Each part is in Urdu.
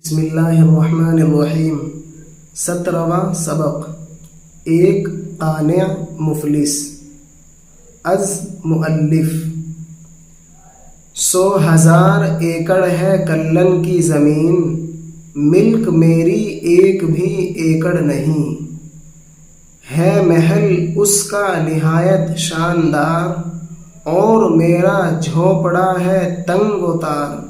بسم اللہ الرحمن الرحیم 17واں سبق ایک قانع مفلس از مؤلف 100,000 ایکڑ ہے کلن کی زمین ملک میری ایک بھی ایکڑ نہیں ہے محل اس کا نہایت شاندار اور میرا جھونپڑا ہے تنگ و تار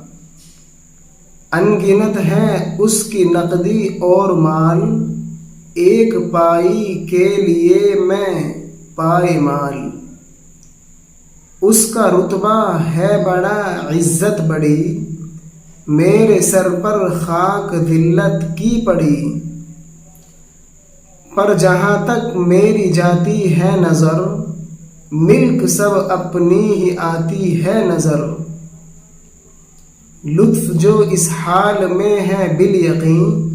انگنت ہے اس کی نقدی اور مال ایک پائی کے لیے میں پائمال اس کا رتبہ ہے بڑا عزت بڑی میرے سر پر خاک ذلت کی پڑی پر جہاں تک میری جاتی ہے نظر ملک سب اپنی ہی آتی ہے نظر لطف جو اس حال میں ہے بالیقین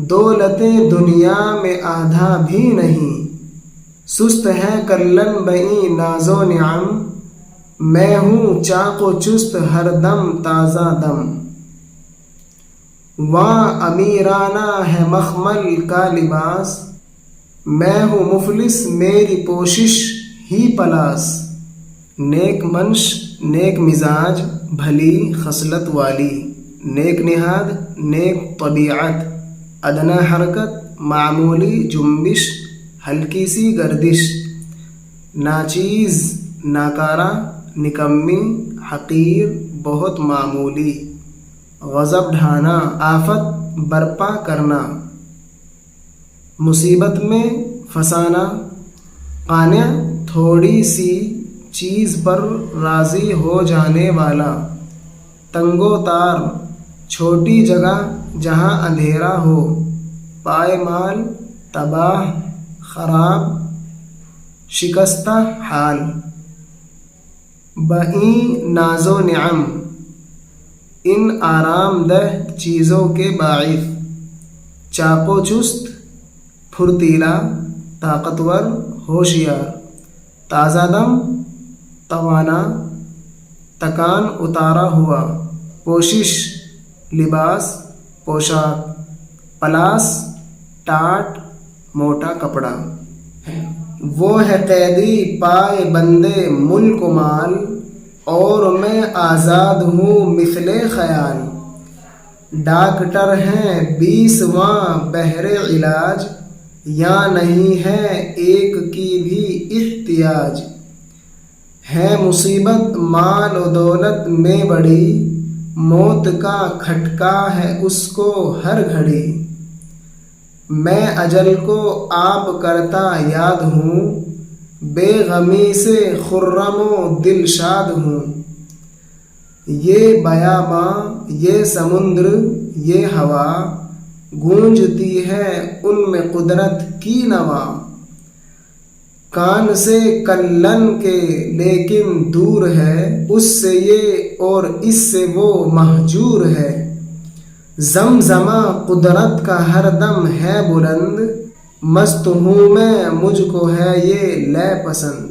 دولتیں دنیا میں آدھا بھی نہیں سست ہے کلن بئی ناز و نعم میں ہوں چاق و چست ہر دم تازہ دم وہاں امیرانہ ہے مخمل کا لباس میں ہوں مفلس میری پوشش ہی پلاس نیک منش نیک مزاج بھلی خصلت والی نیک نہاد نیک طبیعت ادنیٰ حرکت معمولی جنبش ہلکی سی گردش ناچیز ناکارہ نکمی حقیر بہت معمولی غضب ڈھانا آفت برپا کرنا مصیبت میں پھنسانا قانع تھوڑی سی چیز پر راضی ہو جانے والا تنگ و تار چھوٹی جگہ جہاں اندھیرا ہو پائمال تباہ خراب شکستہ حال بئیں ناز و نعم ان آرام دہ چیزوں کے باعث چاق و چست پھرتیلا طاقتور ہوشیار تازہ دم توانا تکان اتارا ہوا پوشش لباس پوشاک پلاس ٹاٹ موٹا کپڑا وہ ہے قیدی پائے بندے ملک و مال اور میں آزاد ہوں مثل خیال ڈاکٹر ہیں 20واں بہر علاج یا نہیں ہے ایک کی بھی احتیاج ہے مصیبت مال و دولت میں بڑی موت کا کھٹکا ہے اس کو ہر گھڑی میں اجل کو آپ کرتا یاد ہوں بے غمی سے خرم و دل شاد ہوں یہ بیاباں یہ سمندر یہ ہوا گونجتی ہے ان میں قدرت کی نوا کان سے کلن کے لیکن دور ہے اس سے یہ اور اس سے وہ مہجور ہے زمزمہ قدرت کا ہر دم ہے بلند مست ہوں میں مجھ کو ہے یہ لے پسند